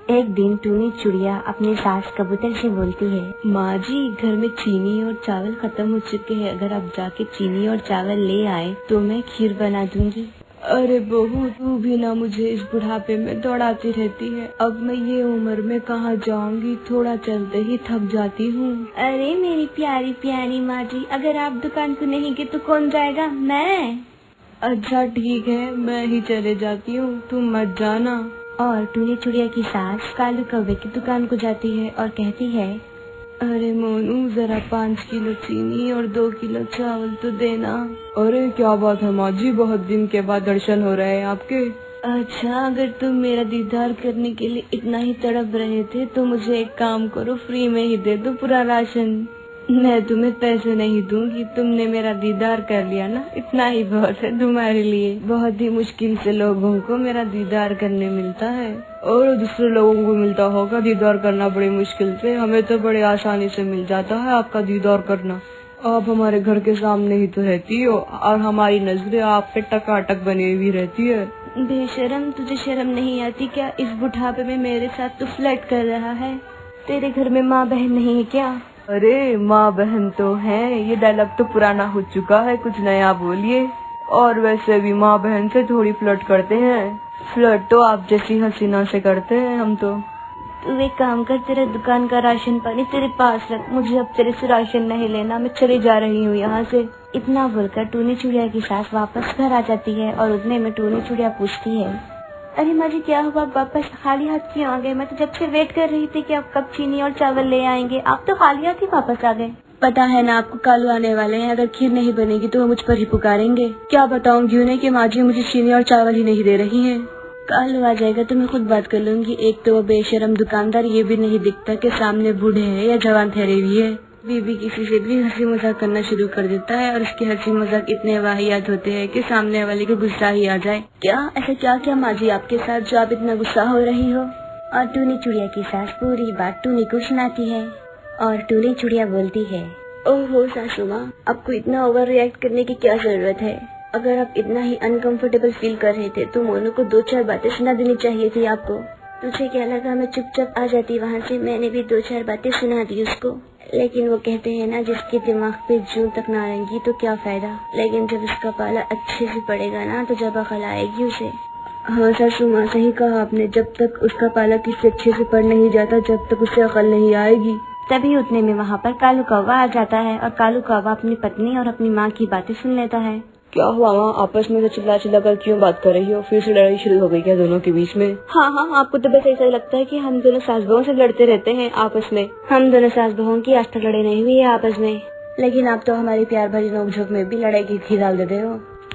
एक दिन टूनी चिड़िया अपनी सास कबूतर से बोलती है, माँ जी घर में चीनी और चावल खत्म हो चुके हैं, अगर आप जाके चीनी और चावल ले आए तो मैं खीर बना दूंगी। अरे बहू तू भी ना मुझे इस बुढ़ापे में दौड़ाती रहती है, अब मैं ये उम्र में कहाँ जाऊंगी, थोड़ा चलते ही थक जाती हूँ। अरे मेरी प्यारी प्यारी माँ जी, अगर आप दुकान को नहीं गए तो कौन जाएगा? मैं। अच्छा ठीक है, मैं ही चले जाती हूँ, तुम मत जाना। और टूनी चिड़िया की सास कालू कौवे की दुकान को जाती है और कहती है, अरे मोनू जरा 5 किलो चीनी और 2 किलो चावल तो देना। अरे क्या बात है माँ जी, बहुत दिन के बाद दर्शन हो रहे हैं आपके। अच्छा अगर तुम मेरा दीदार करने के लिए इतना ही तड़प रहे थे तो मुझे एक काम करो, फ्री में ही दे दो पूरा राशन। मैं तुम्हें पैसे नहीं दूंगी, तुमने मेरा दीदार कर लिया ना, इतना ही बहुत है तुम्हारे लिए। बहुत ही मुश्किल से लोगों को मेरा दीदार करने मिलता है, और दूसरे लोगों को मिलता होगा दीदार करना बड़ी मुश्किल से, हमें तो बड़े आसानी से मिल जाता है आपका दीदार करना। आप हमारे घर के सामने ही तो रहती हो और हमारी नजरें आप पे टकाटक बनी हुई रहती है। बेशरम, तुझे शर्म नहीं आती क्या? इस बुढ़ापे में मेरे साथ तू फ्लर्ट कर रहा है? तेरे घर में माँ बहन नहीं है क्या? अरे माँ बहन तो है, ये डायलॉग तो पुराना हो चुका है, कुछ नया बोलिए। और वैसे भी माँ बहन से थोड़ी फ्लर्ट करते हैं, फ्लर्ट तो आप जैसी हसीना से करते हैं हम तो। तू एक काम कर, तेरे दुकान का राशन पानी तेरे पास रख, मुझे अब तेरे से राशन नहीं लेना, मैं चली जा रही हूँ यहाँ से। इतना बोलकर टूनी चिड़िया की सास वापस घर आ जाती है और उतने में टूनी चिड़िया पूछती है, अरे माँ जी क्या हुआ, वापस खाली हाथ क्यों आ गए? मैं तो जब से वेट कर रही थी कि आप कब चीनी और चावल ले आएंगे, आप तो खाली हाथ ही वापस आ गए। पता है ना आपको कालू आने वाले हैं, अगर खीर नहीं बनेगी तो वो मुझ पर ही पुकारेंगे। क्या बताऊंगी उन्हें कि माँ जी मुझे चीनी और चावल ही नहीं दे रही हैं। कालू आ जाएगा तो मैं खुद बात कर लूंगी। एक तो वो बेशरम दुकानदार ये भी नहीं दिखता कि सामने बूढ़े हैं या जवान ठहरे हुए है। बीबी किसी से भी हंसी मजाक करना शुरू कर देता है और उसके हंसी मजाक इतने वाहियात होते हैं कि सामने वाले को गुस्सा ही आ जाए। क्या ऐसा क्या क्या माँ जी आपके साथ जो आप इतना गुस्सा हो रही हो? और टूनी चिड़िया की सास पूरी बात टूनी को सुनाती है और टूनी चिड़िया बोलती है, ओहो सासू माँ, आपको इतना ओवर रिएक्ट करने की क्या जरूरत है? अगर आप इतना ही अनकंफर्टेबल फील कर रहे थे तो मोनू को 2-4 बातें सुना देनी चाहिए थी आपको। तुझे क्या लगा मैं चुपचाप आ जाती वहाँ से? मैंने भी 2-4 बातें सुना दी उसको, लेकिन वो कहते हैं ना जिसके दिमाग पे जूं तक ना आएंगी तो क्या फायदा, लेकिन जब उसका पाला अच्छे से पड़ेगा ना तो जब अकल आएगी उसे। हाँ सासू माँ सही कहा आपने, जब तक उसका पाला किसी अच्छे से पड़ नहीं जाता जब तक उसे अकल नहीं आएगी। तभी उतने में वहाँ पर कालू कौवा आ जाता है और कालू कौवा अपनी पत्नी और अपनी माँ की बातें सुन लेता है। क्या हुआ माँ, आपस में चिल्ला चिल्ला कर क्यों बात कर रही हो? फिर से लड़ाई शुरू हो गई क्या दोनों के बीच में? हाँ हाँ, आपको तो बस ऐसा लगता है कि हम दोनों सास बहुओं से लड़ते रहते हैं आपस में। हम दोनों सास बहुओं की आज तक लड़ाई नहीं हुई है आपस में, लेकिन आप तो हमारी प्यार भरी नोकझोंक में भी लड़ाई की घी डाल देते हो।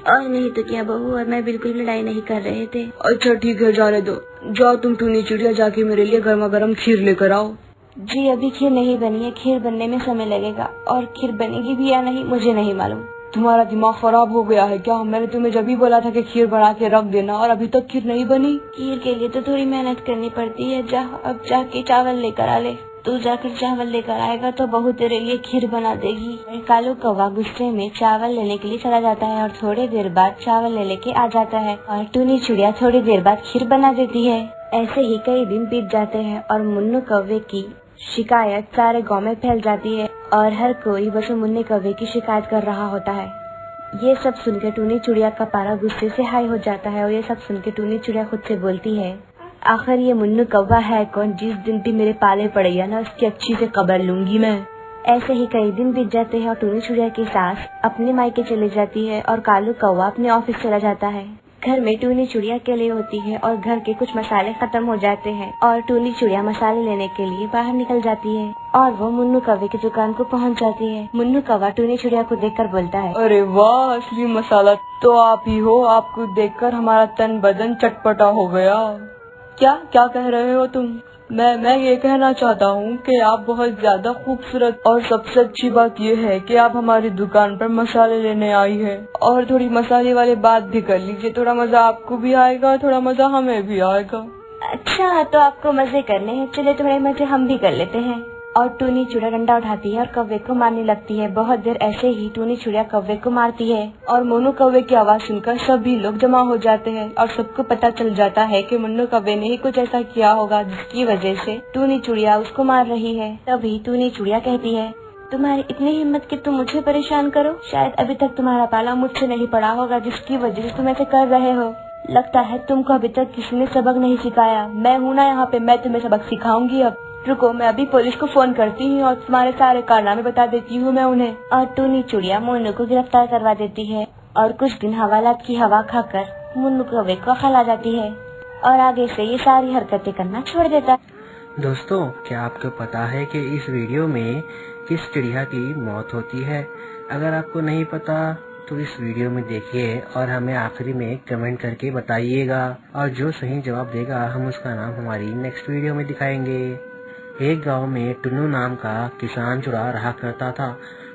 और नहीं तो क्या, बहू और मैं बिल्कुल लड़ाई नहीं कर रहे थे। अच्छा ठीक है, जाने दो, जाओ तुम टूनी चिड़िया जाके मेरे लिए गर्मा गर्म खीर लेकर आओ। जी अभी खीर नहीं बनी है, खीर बनने में समय लगेगा, और खीर बनेगी भी या नहीं मुझे नहीं मालूम। तुम्हारा दिमाग खराब हो गया है क्या? मैंने तुम्हें जब भी बोला था कि खीर बना के रख देना और अभी तक खीर नहीं बनी। खीर के लिए तो थोड़ी मेहनत करनी पड़ती है, जा अब जाके चावल लेकर आ ले। तू जाकर चावल लेकर आएगा तो बहू तेरे लिए खीर बना देगी। कालू कौवा गुस्से में चावल लेने के लिए चला जाता है और थोड़ी देर बाद चावल ले लेके आ जाता है और टूनी चिड़िया थोड़ी देर बाद खीर बना देती है। ऐसे ही कई दिन बीत जाते हैं और मुन्नू कौवे की शिकायत सारे गांव में फैल जाती है और हर कोई बस मुन्ने कौवे की शिकायत कर रहा होता है। ये सब सुनकर टूनी चिड़िया का पारा गुस्से से हाई हो जाता है और ये सब सुनकर टूनी चिड़िया खुद से बोलती है, आखिर ये मुन्नू कौवा है कौन? जिस दिन भी मेरे पाले पड़ेगा ना उसकी अच्छी से खबर लूंगी मैं। ऐसे ही कई दिन बीत जाते हैं और टूनी चिड़िया की सास अपने मायके चली जाती है और कालू कौवा अपने ऑफिस चला जाता है। घर में टूनी चिड़िया अकेले होती है और घर के कुछ मसाले खत्म हो जाते हैं और टूनी चिड़िया मसाले लेने के लिए बाहर निकल जाती है और वो मुन्नू कौवे की दुकान को पहुंच जाती है। मुन्नू कौवा टूनी चिड़िया को देखकर बोलता है, अरे वाह, असली मसाला तो आप ही हो, आपको देखकर हमारा तन बदन चटपटा हो गया। क्या क्या कह रहे हो तुम? मैं ये कहना चाहता हूँ कि आप बहुत ज्यादा खूबसूरत, और सबसे अच्छी बात ये है कि आप हमारी दुकान पर मसाले लेने आई है। और थोड़ी मसाले वाली बात भी कर लीजिए, थोड़ा मजा आपको भी आएगा, थोड़ा मजा हमें भी आएगा। अच्छा तो आपको मजे करने हैं, चले तुम्हारे मजे हम भी कर लेते हैं। और टूनी चिड़िया डंडा उठाती है और कौवे को मारने लगती है। बहुत देर ऐसे ही टूनी चिड़िया कौवे को मारती है और मोनू कौवे की आवाज सुनकर सभी लोग जमा हो जाते हैं और सबको पता चल जाता है कि मुन्नू कौवे ने ही कुछ ऐसा किया होगा जिसकी वजह से टूनी चिड़िया उसको मार रही है। तभी टूनी चिड़िया कहती है, तुम्हारी इतनी हिम्मत कि तुम मुझे परेशान करो। शायद अभी तक तुम्हारा पाला मुझसे नहीं पड़ा होगा जिसकी वजह से तुम ऐसे कर रहे हो। लगता है तुमको अभी तक किसी ने सबक नहीं सिखाया। मैं हूँ ना यहाँ पे, मैं तुम्हें सबक सिखाऊंगी। अब रुको, मैं अभी पुलिस को फोन करती हूँ और तुम्हारे सारे कारनामे बता देती हूँ मैं उन्हें। और टूनी चिड़िया मोनू को गिरफ्तार करवा देती है और कुछ दिन हवालात की हवा खाकर मोनू कौवे को अकल आ जाती है और आगे से ये सारी हरकतें करना छोड़ देता। दोस्तों, क्या आपको पता है कि इस वीडियो में किस चिड़िया की मौत होती है? अगर आपको नहीं पता तो इस वीडियो में देखिए और हमें आखिरी में कमेंट करके बताइएगा, और जो सही जवाब देगा हम उसका नाम हमारी नेक्स्ट वीडियो में दिखाएंगे। एक गांव में टुन्नू नाम का किसान चुरा रहा करता था।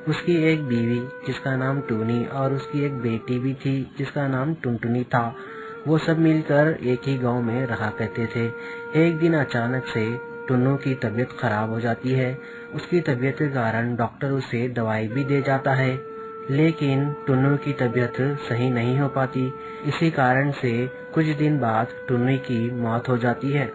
उसकी एक बीवी जिसका नाम टूनी और उसकी एक बेटी भी थी जिसका नाम टुनटुनी था। वो सब मिलकर एक ही गांव में रहा करते थे। एक दिन अचानक से टुन्नू की तबीयत खराब हो जाती है। उसकी तबीयत के कारण डॉक्टर उसे दवाई भी दे जाता है, लेकिन टुन्नू की तबीयत सही नहीं हो पाती। इसी कारण से कुछ दिन बाद टुन्नी की मौत हो जाती है,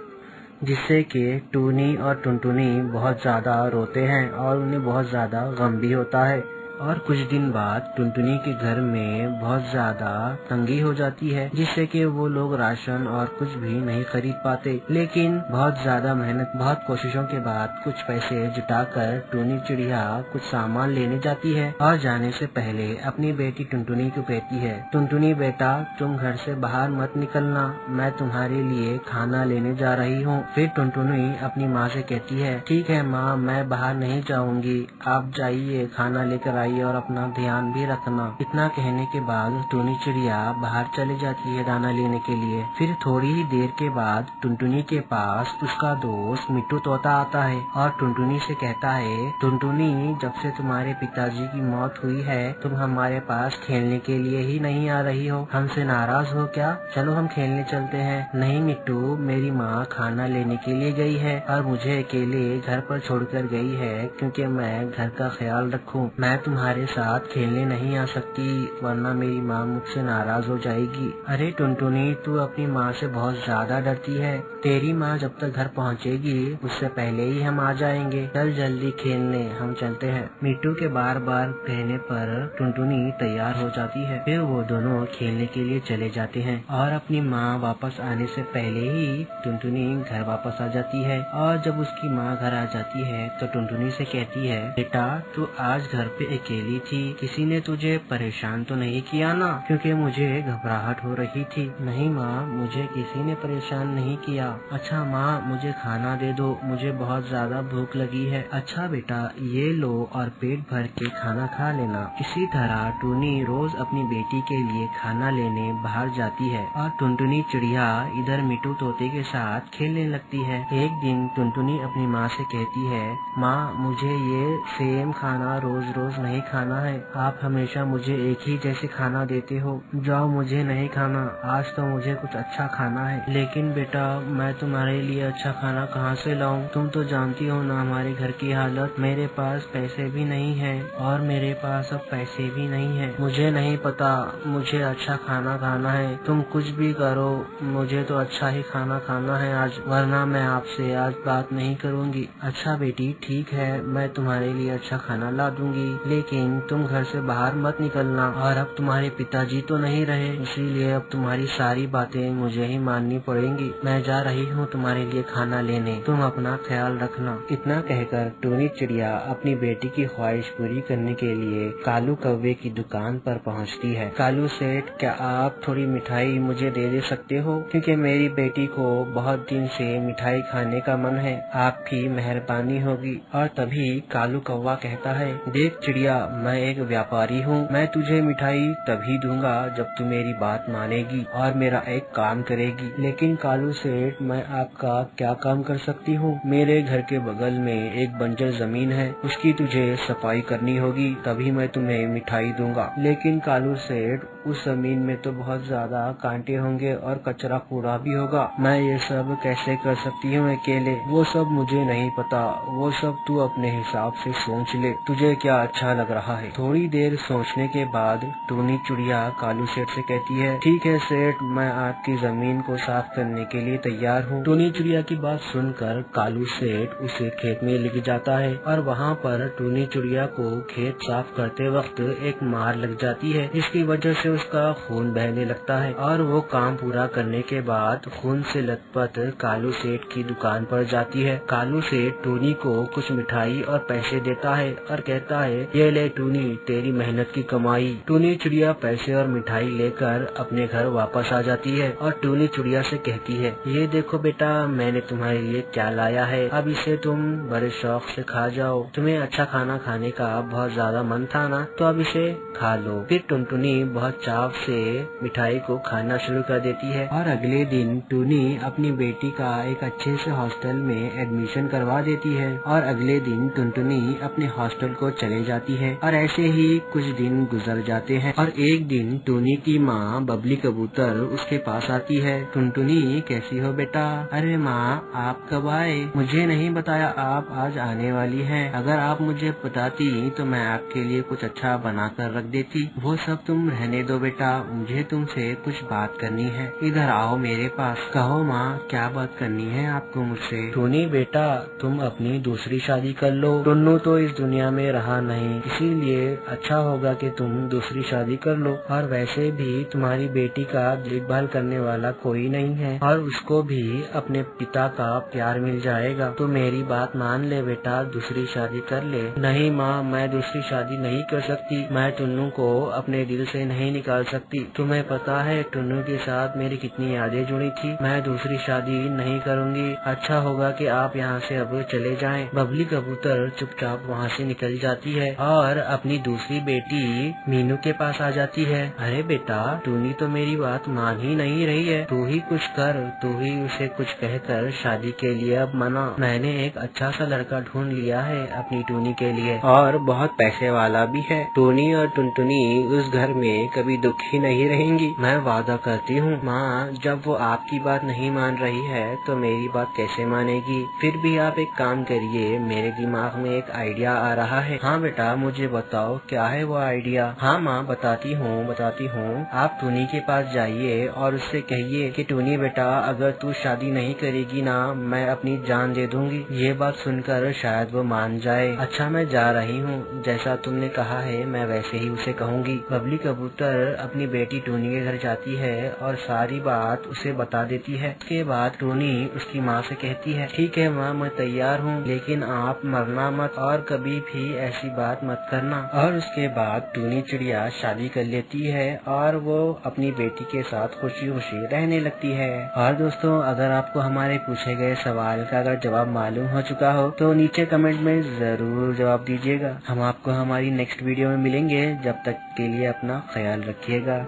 जिससे कि टूनी और टुनटुनी बहुत ज्यादा रोते हैं और उन्हें बहुत ज्यादा गम भी होता है। और कुछ दिन बाद टुनटुनी के घर में बहुत ज्यादा तंगी हो जाती है, जिससे कि वो लोग राशन और कुछ भी नहीं खरीद पाते। लेकिन बहुत ज्यादा मेहनत, बहुत कोशिशों के बाद कुछ पैसे जुटाकर टूनी चिड़िया कुछ सामान लेने जाती है और जाने से पहले अपनी बेटी टुनटुनी को कहती है, टुनटुनी बेटा, तुम घर से बाहर मत निकलना, मैं तुम्हारे लिए खाना लेने जा रही हूँ। फिर टुनटुनी अपनी माँ से कहती है, ठीक है माँ, मैं बाहर नहीं जाऊंगी, आप जाइए, खाना लेकर और अपना ध्यान भी रखना। इतना कहने के बाद टूनी चिड़िया बाहर चले जाती है दाना लेने के लिए। फिर थोड़ी ही देर के बाद टुनटुनी के पास उसका दोस्त मिट्टू तोता आता है और टुनटुनी से कहता है, टुनटुनी, जब से तुम्हारे पिताजी की मौत हुई है तुम हमारे पास खेलने के लिए ही नहीं आ रही हो, हमसे नाराज हो क्या? चलो हम खेलने चलते हैं। नहीं मिट्टू, मेरी माँ खाना लेने के लिए गई है और मुझे अकेले घर पर छोड़कर गई है क्योंकि मैं घर का ख्याल रखूं। मैं तुम्हारे साथ खेलने नहीं आ सकती, वरना मेरी माँ मुझसे नाराज हो जाएगी। अरे टुनटुनी, तू अपनी माँ से बहुत ज्यादा डरती है। तेरी माँ जब तक घर पहुँचेगी उससे पहले ही हम आ जाएंगे। चल जल्दी खेलने, हम चलते हैं। मिट्टू के बार बार कहने पर टुनटुनी तैयार हो जाती है। फिर वो दोनों खेलने के लिए चले जाते हैं और अपनी माँ वापस आने से पहले ही टुनटुनी घर वापस आ जाती है। और जब उसकी माँ घर आ जाती है तो टुनटुनी से कहती है, बेटा, तू आज घर पे अकेली थी, किसी ने तुझे परेशान तो नहीं किया ना? क्योंकि मुझे घबराहट हो रही थी। नहीं माँ, मुझे किसी ने परेशान नहीं किया। अच्छा माँ, मुझे खाना दे दो, मुझे बहुत ज्यादा भूख लगी है। अच्छा बेटा, ये लो और पेट भर के खाना खा लेना। इसी तरह टूनी रोज अपनी बेटी के लिए खाना लेने बाहर जाती है और टुनटुनी चिड़िया इधर मिट्टू तोते के साथ खेलने लगती है। एक दिन टुनटुनी अपनी माँ से कहती है, माँ, मुझे ये सेम खाना रोज रोज नहीं खाना है, आप हमेशा मुझे एक ही जैसे खाना देते हो। जाओ, मुझे नहीं खाना, आज तो मुझे कुछ अच्छा खाना है। लेकिन बेटा, मैं तुम्हारे लिए अच्छा खाना कहाँ से लाऊं? तुम तो जानती हो ना हमारे घर की हालत, मेरे पास पैसे भी नहीं है और मेरे पास अब पैसे भी नहीं है। मुझे नहीं पता, मुझे अच्छा खाना खाना है, तुम कुछ भी करो, मुझे तो अच्छा ही खाना खाना है आज, वरना मैं आपसे आज बात नहीं करूँगी। अच्छा बेटी, ठीक है, मैं तुम्हारे लिए अच्छा खाना ला दूंगी, लेकिन तुम घर से बाहर मत निकलना। और अब तुम्हारे पिताजी तो नहीं रहे, इसीलिए अब तुम्हारी सारी बातें मुझे ही माननी पड़ेंगी। मैं जा रही हूँ तुम्हारे लिए खाना लेने, तुम अपना ख्याल रखना। इतना कहकर टूनी चिड़िया अपनी बेटी की ख्वाहिश पूरी करने के लिए कालू कौवे की दुकान पर पहुँचती है। कालू सेठ, क्या आप थोड़ी मिठाई मुझे दे सकते हो? क्योंकि मेरी बेटी को बहुत दिन से मिठाई खाने का मन है, आपकी मेहरबानी होगी। और तभी कालू कौवा कहता है, देख चिड़िया, मैं एक व्यापारी हूँ, मैं तुझे मिठाई तभी दूंगा जब तू मेरी बात मानेगी और मेरा एक काम करेगी। लेकिन कालू सेठ, मैं आपका क्या काम कर सकती हूँ? मेरे घर के बगल में एक बंजर जमीन है, उसकी तुझे सफाई करनी होगी, तभी मैं तुम्हें मिठाई दूंगा। लेकिन कालू सेठ, उस जमीन में तो बहुत ज्यादा कांटे होंगे और कचरा कूड़ा भी होगा। मैं ये सब कैसे कर सकती हूँ अकेले? वो सब मुझे नहीं पता, वो सब तू अपने हिसाब से सोच ले, तुझे क्या अच्छा लग रहा है। थोड़ी देर सोचने के बाद टूनी चिड़िया कालू सेठ से कहती है, ठीक है सेठ, मैं आपकी जमीन को साफ करने के लिए तैयार हूँ। टूनी चिड़िया की बात सुनकर कालू सेठ उसे खेत में लेके जाता है और वहाँ पर टूनी चिड़िया को खेत साफ करते वक्त एक मार लग जाती है, जिसकी वजह से उसका खून बहने लगता है और वो काम पूरा करने के बाद खून से लथपथ कालू सेठ की दुकान पर जाती है। कालू सेठ टूनी को कुछ मिठाई और पैसे देता है और कहता है, ये ले टूनी, तेरी मेहनत की कमाई। टूनी चिड़िया पैसे और मिठाई लेकर अपने घर वापस आ जाती है और टूनी चिड़िया से कहती है, ये देखो बेटा, मैंने तुम्हारे लिए क्या लाया है, अब इसे तुम बड़े शौक से खा जाओ। तुम्हें अच्छा खाना खाने का बहुत ज्यादा मन था ना, तो अब इसे खा लो। फिर टुनटुनी बहुत चाव से मिठाई को खाना शुरू कर देती है और अगले दिन टूनी अपनी बेटी का एक अच्छे से हॉस्टल में एडमिशन करवा देती है और अगले दिन टुनटुनी अपने हॉस्टल को चले जाती है और ऐसे ही कुछ दिन गुजर जाते हैं और एक दिन टूनी की माँ बबली कबूतर उसके पास आती है। टुनटुनी, कैसी हो बेटा? अरे माँ, आप कब आए? मुझे नहीं बताया आप आज आने वाली हैं। अगर आप मुझे बताती तो मैं आपके लिए कुछ अच्छा बना कर रख देती। वो सब तुम रहने दो बेटा, मुझे तुमसे कुछ बात करनी है। इधर आओ मेरे पास। कहो माँ, क्या बात करनी है आपको मुझसे? टूनी बेटा, तुम अपनी दूसरी शादी कर लो। टुन्नू तो इस दुनिया में रहा नहीं, इसीलिए अच्छा होगा कि तुम दूसरी शादी कर लो। और वैसे भी तुम्हारी बेटी का देखभाल करने वाला कोई नहीं है और उसको भी अपने पिता का प्यार मिल जाएगा। तो मेरी बात मान ले बेटा, दूसरी शादी कर ले। नहीं माँ, मैं दूसरी शादी नहीं कर सकती। मैं टुन्नू को अपने दिल से नहीं निकाल सकती। तुम्हें पता है टुन्नू के साथ मेरी कितनी यादें जुड़ी थी। मैं दूसरी शादी नहीं करूँगी। अच्छा होगा कि आप यहाँ से अब चले जाएं। बबली कबूतर चुपचाप वहाँ से निकल जाती है और अपनी दूसरी बेटी मीनू के पास आ जाती है। अरे बेटा, टूनी तो मेरी बात मान ही नहीं रही है, तू ही कुछ कर, तू ही उसे कुछ कहकर शादी के लिए अब मना। मैंने एक अच्छा सा लड़का ढूंढ लिया है अपनी टूनी के लिए और बहुत पैसे वाला भी है। टूनी और टुनटुनी उस घर में कभी दुखी नहीं रहेंगी, मैं वादा करती हूँ। माँ, जब वो आपकी बात नहीं मान रही है तो मेरी बात कैसे मानेगी? फिर भी आप एक काम करिए, मेरे दिमाग में एक आइडिया आ रहा है। हाँ बेटा, मुझे बताओ क्या है वो आइडिया? हाँ माँ, बताती हूँ। आप टूनी के पास जाइए और उससे कहिए कि टूनी बेटा, अगर तू शादी नहीं करेगी ना, मैं अपनी जान दे दूंगी। ये बात सुनकर शायद वो मान जाए। अच्छा, मैं जा रही हूँ, जैसा तुमने कहा है मैं वैसे ही उसे कहूँगी। बबली कबूतर अपनी बेटी टूनी के घर जाती है और सारी बात उसे बता देती है। उसके बाद टूनी उसकी माँ से कहती है, ठीक है माँ, मैं तैयार हूँ, लेकिन आप मरना मत और कभी भी ऐसी बात मत करना। और उसके बाद टूनी चिड़िया शादी कर लेती है और वो अपनी बेटी के साथ खुशी खुशी रहने लगती है। और दोस्तों, अगर आपको हमारे पूछे गए सवाल का अगर जवाब मालूम हो चुका हो तो नीचे कमेंट में जरूर जवाब दीजिएगा। हम आपको हमारी नेक्स्ट वीडियो में मिलेंगे। जब तक के लिए अपना ख्याल रखिएगा।